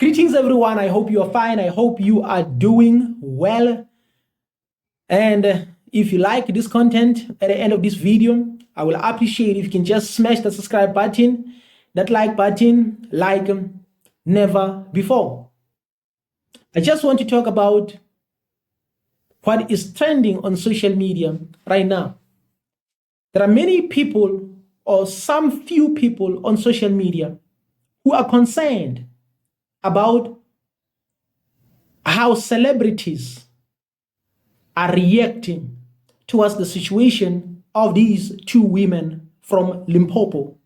Greetings, everyone. I hope you are fine. I hope you are doing well. And if you like this content at the end of this video, I will appreciate if you can just smash the subscribe button, that like button, like never before. I just want to talk about what is trending on social media right now. There are many people, or some few people on social media, who are concerned about how celebrities are reacting towards the situation of these two women from Limpopo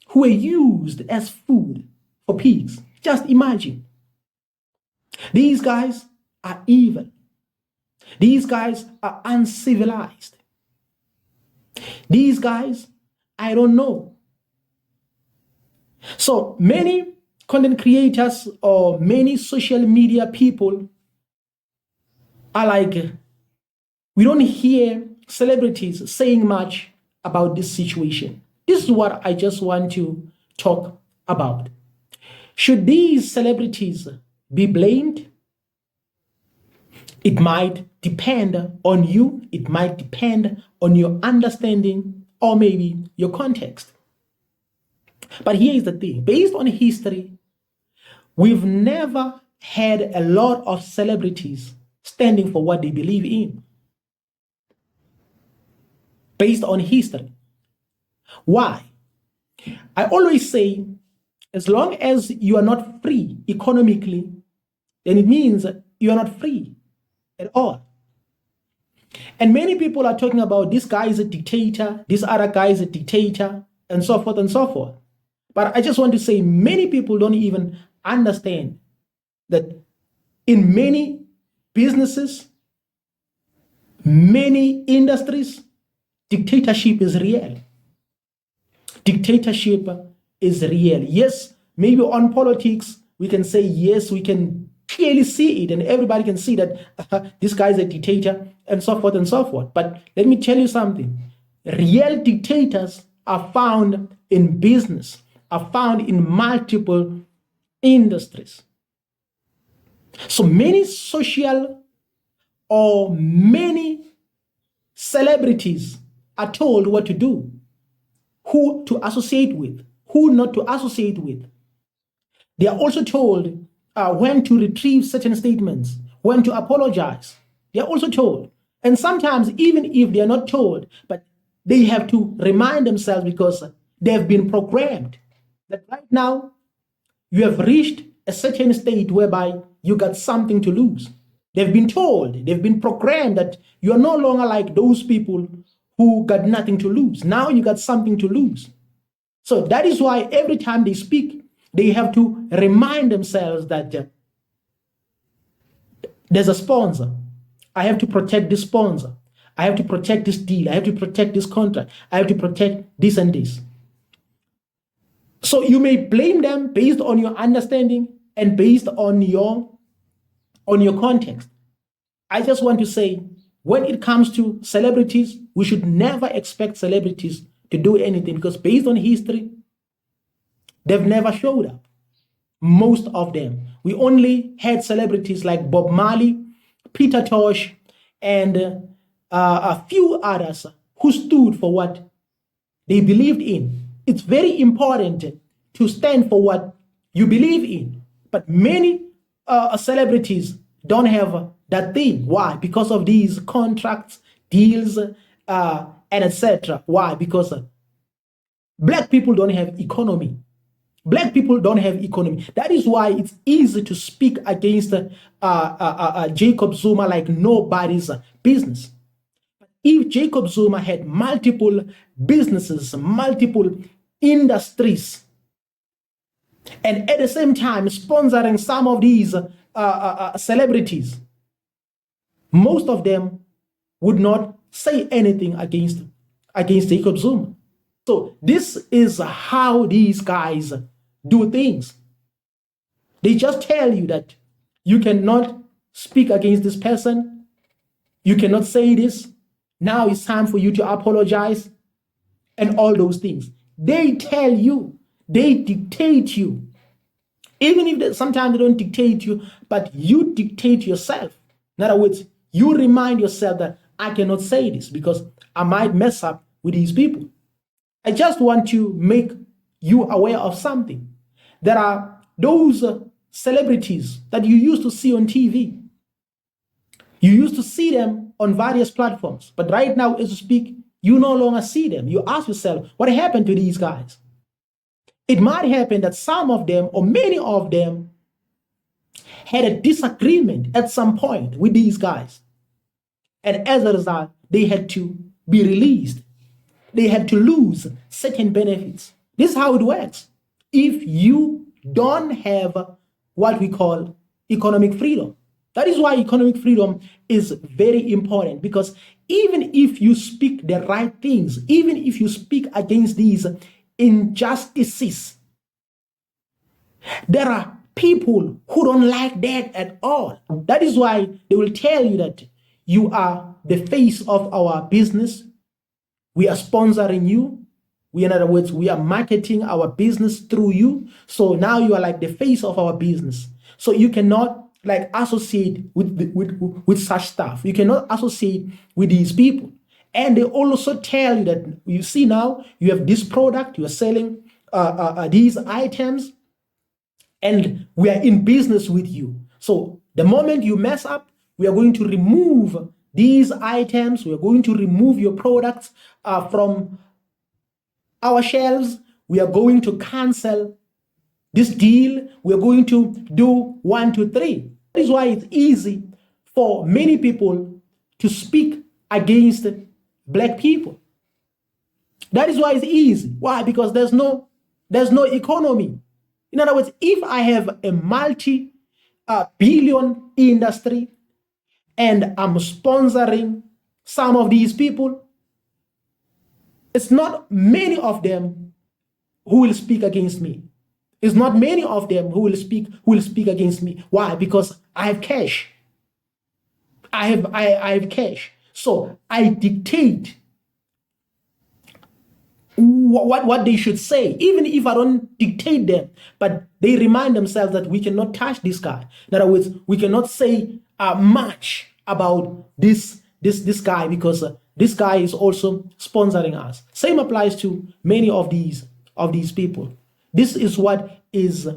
who were used as food for pigs. Just imagine. These guys are evil. These guys are uncivilized. These guys, I don't know. So many content creators or many social media people are like, we don't hear celebrities saying much about this situation. This is what I just want to talk about. Should these celebrities be blamed? It might depend on you. It might depend on your understanding or maybe your context. But here is the thing. Based on history, we've never had a lot of celebrities standing for what they believe in. Based on history. Why? I always say, as long as you are not free economically, then it means you are not free at all. And many people are talking about this guy is a dictator, this other guy is a dictator, and so forth and so forth. But I just want to say many people don't even understand that in many businesses, many industries, dictatorship is real. Dictatorship is real. Yes, maybe on politics, we can say yes, we can clearly see it and everybody can see that this guy is a dictator and so forth and so forth. But let me tell you something. Real dictators are found in business, are found in multiple industries. So many social or many celebrities are told what to do, who to associate with, who not to associate with. They are also told when to retrieve certain statements, when to apologize. They are also told. And sometimes even if they are not told, but they have to remind themselves because they have been programmed that right now you have reached a certain state whereby you got something to lose. They've been told, they've been programmed that you are no longer like those people who got nothing to lose. Now you got something to lose. So that is why every time they speak, they have to remind themselves that there's a sponsor. I have to protect this sponsor. I have to protect this deal. I have to protect this contract. I have to protect this and this. So you may blame them based on your understanding and based on your context. I just want to say, when it comes to celebrities, we should never expect celebrities to do anything because based on history, they've never showed up. Most of them. We only had celebrities like Bob Marley, Peter Tosh, and a few others who stood for what they believed in. It's very important to stand for what you believe in. But many celebrities don't have that thing. Why? Because of these contracts, deals, and etc. Why? Because black people don't have economy. Black people don't have economy. That is why it's easy to speak against Jacob Zuma like nobody's business. If Jacob Zuma had multiple businesses, multiple industries, and at the same time sponsoring some of these celebrities, most of them would not say anything against Jacob Zuma. So this is how these guys do things. They just tell you that you cannot speak against this person. You cannot say this. Now it's time for you to apologize and all those things. They tell you, they dictate you Even if sometimes they don't dictate you, but you dictate yourself. In other words, you remind yourself that I cannot say this because I might mess up with these people. I just want to make you aware of something. There are those celebrities that you used to see on TV. You used to see them on various platforms, but right now, as you speak, you no longer see them. You ask yourself, what happened to these guys? It might happen that some of them or many of them had a disagreement at some point with these guys. And as a result, they had to be released. They had to lose certain benefits. This is how it works. If you don't have what we call economic freedom. That is why economic freedom is very important, because even if you speak the right things, even if you speak against these injustices, there are people who don't like that at all. That is why they will tell you that you are the face of our business. We are sponsoring you. In other words, we are marketing our business through you. So now you are like the face of our business. So you cannot like associate with such stuff. You cannot associate with these people. And they also tell you that, you see, now you have this product, you are selling these items, and we are in business with you. So the moment you mess up, we are going to remove these items. We are going to remove your products from our shelves. We are going to cancel this deal. We are going to do 1, 2, 3. That is why it's easy for many people to speak against black people. That is why it's easy. Why? Because there's no economy. In other words, if I have a multi-billion industry and I'm sponsoring some of these people, it's not many of them who will speak against me. It's not many of them who will speak against me. Why? Because I have cash. I have cash. So I dictate what they should say, even if I don't dictate them, but they remind themselves that we cannot touch this guy. In other words, we cannot say much about this guy because this guy is also sponsoring us. Same applies to many of these people. This is what is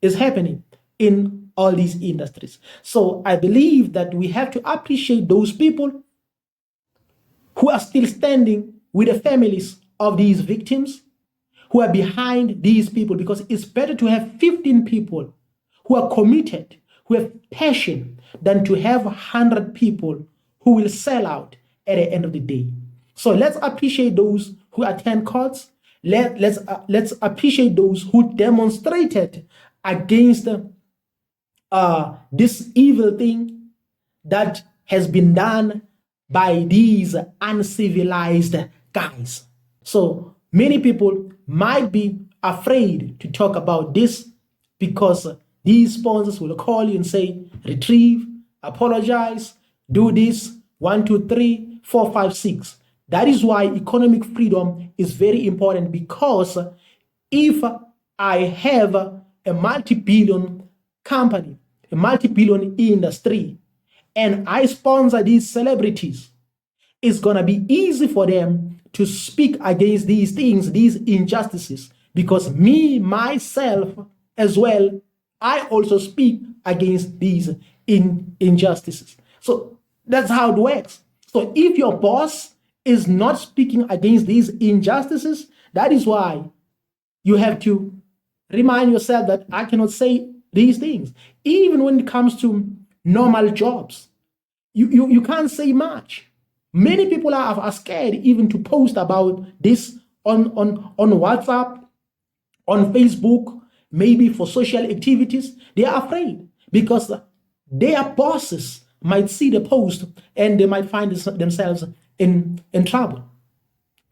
happening in all these industries. So I believe that we have to appreciate those people who are still standing with the families of these victims, who are behind these people, because it's better to have 15 people who are committed, who have passion, than to have 100 people who will sell out at the end of the day. So let's appreciate those who attend courts. Let's appreciate those who demonstrated against this evil thing that has been done by these uncivilized guys. So many people might be afraid to talk about this because these sponsors will call you and say, retrieve, apologize, do this, 1, 2, 3, 4, 5, 6. That is why economic freedom is very important, because if I have a multi-billion company, a multi-billion industry, and I sponsor these celebrities, it's going to be easy for them to speak against these things, these injustices, because me, myself, as well, I also speak against these injustices. So that's how it works. So if your boss is not speaking against these injustices, that is why you have to remind yourself that I cannot say these things. Even when it comes to normal jobs, you can't say much. Many people are scared even to post about this on WhatsApp, on Facebook, maybe for social activities. They are afraid because their bosses might see the post and they might find themselves in trouble.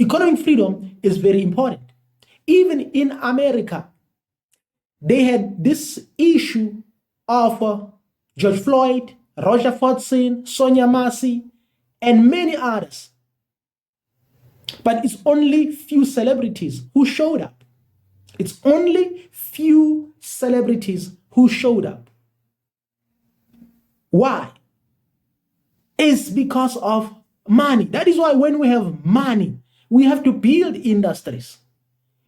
Economic freedom is very important. Even in America, they had this issue of George Floyd, Roger Fortson, Sonia Massey, and many others. But it's only few celebrities who showed up. It's only few celebrities who showed up. Why? It's because of money. That is why when we have money, we have to build industries.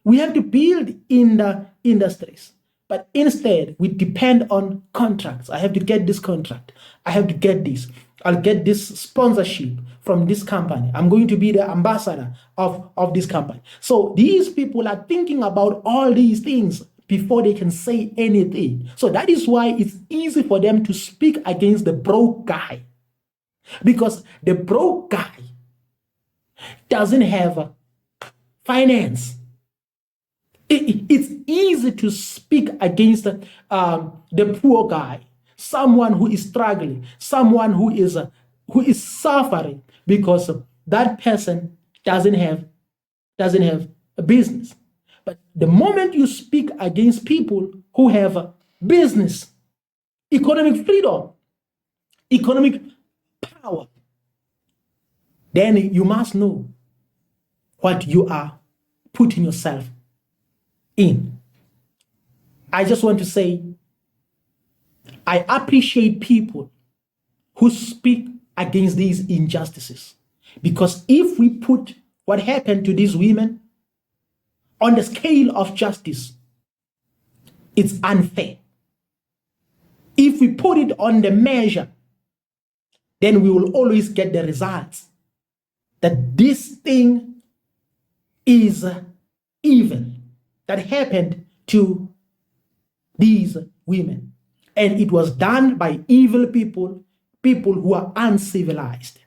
We have to build in the industries. But instead, we depend on contracts. I have to get this contract. I have to get this. I'll get this sponsorship from this company. I'm going to be the ambassador of this company. So these people are thinking about all these things before they can say anything. So that is why it's easy for them to speak against the broke guy. Because the broke guy doesn't have finance. It's easy to speak against the poor guy, someone who is struggling, someone who is suffering because that person doesn't have a business. But the moment you speak against people who have a business, economic freedom, economic power, then you must know what you are putting yourself in. I just want to say, I appreciate people who speak against these injustices, because if we put what happened to these women on the scale of justice, it's unfair. If we put it on the measure, then we will always get the results that this thing is evil that happened to these women. And it was done by evil people, people who are uncivilized.